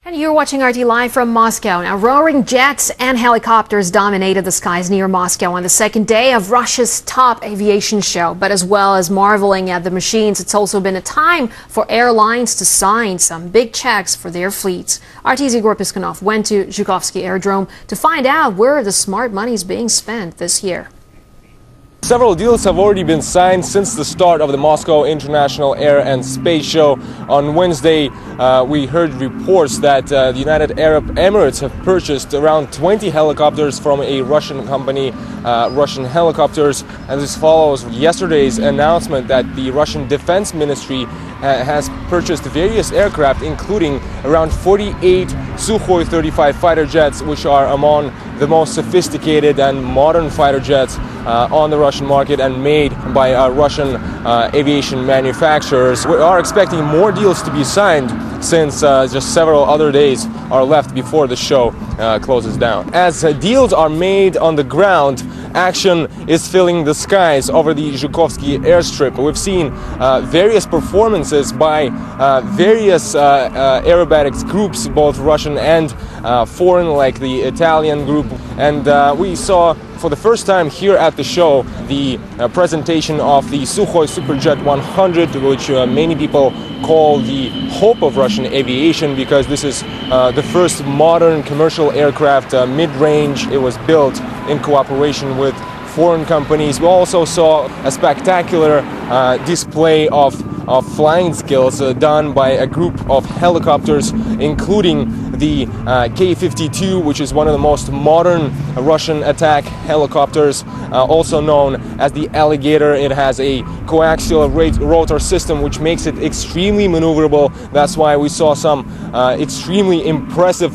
And you're watching RT Live from Moscow. Now, roaring jets and helicopters dominated the skies near Moscow on the second day of Russia's top aviation show. But as well as marveling at the machines, it's also been a time for airlines to sign some big checks for their fleets. RT's Igor Piskunov went to Zhukovsky Aerodrome to find out where the smart money is being spent this year. Several deals have already been signed since the start of the Moscow International Air and Space Show. On Wednesday, we heard reports that the United Arab Emirates have purchased around 20 helicopters from a Russian company, Russian Helicopters. And this follows yesterday's announcement that the Russian Defense Ministry has purchased various aircraft, including around 48 Sukhoi 35 fighter jets, which are among the most sophisticated and modern fighter jets on the Russian market and made by Russian aviation manufacturers. We are expecting more deals to be signed since just several other days are left before the show closes down. As deals are made on the ground, action is filling the skies over the Zhukovsky airstrip. We've seen various performances by various aerobatics groups, both Russian and foreign, like the Italian group. And we saw for the first time here at the show the presentation of the Sukhoi Superjet 100, which many people call the hope of Russian aviation, because this is the first modern commercial aircraft, mid-range. It was built in cooperation with foreign companies. We also saw a spectacular display of flying skills done by a group of helicopters, including the K-52, which is one of the most modern Russian attack helicopters, also known as the Alligator. It has a coaxial rotor system, which makes it extremely maneuverable. That's why we saw some extremely impressive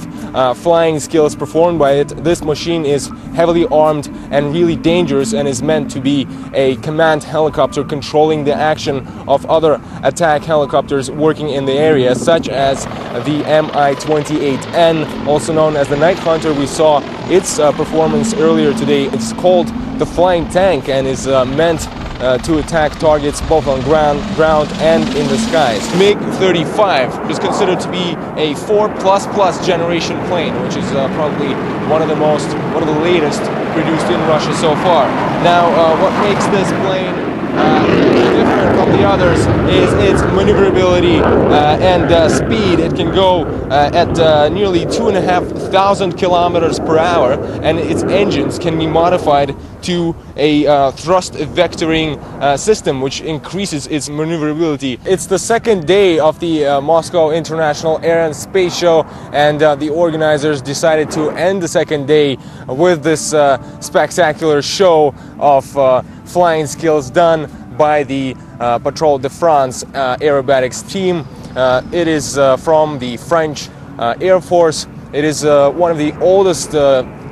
flying skills performed by it. This machine is heavily armed and really dangerous, and is meant to be a command helicopter controlling the action of other attack helicopters working in the area, such as the Mi-28N, also known as the Night Hunter. We saw its performance earlier today. It's called the Flying Tank and is meant to attack targets both on ground and in the skies. MiG-35 is considered to be a 4++ generation plane, which is probably one of the latest produced in Russia so far. Now, what makes this plane different from the others is its maneuverability and speed. It can go at nearly 2,500 kilometers per hour, and its engines can be modified to a thrust vectoring system, which increases its maneuverability. It's the second day of the Moscow International Air and Space Show, and the organizers decided to end the second day with this spectacular show of flying skills done by the Patrol de France aerobatics team. It is from the French Air Force. It is one of the oldest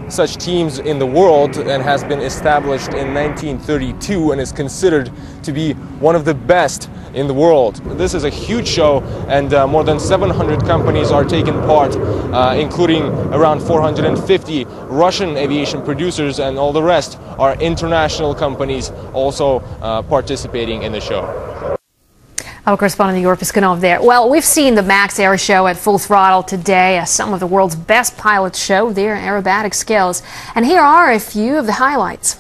such teams in the world, and has been established in 1932 and is considered to be one of the best in the world. This is a huge show, and more than 700 companies are taking part, including around 450 Russian aviation producers, and all the rest are international companies also participating in the show. Our correspondent Igor Piskunov there. Well, we've seen the Maks Air Show at full throttle today as some of the world's best pilots show their aerobatic skills. And here are a few of the highlights.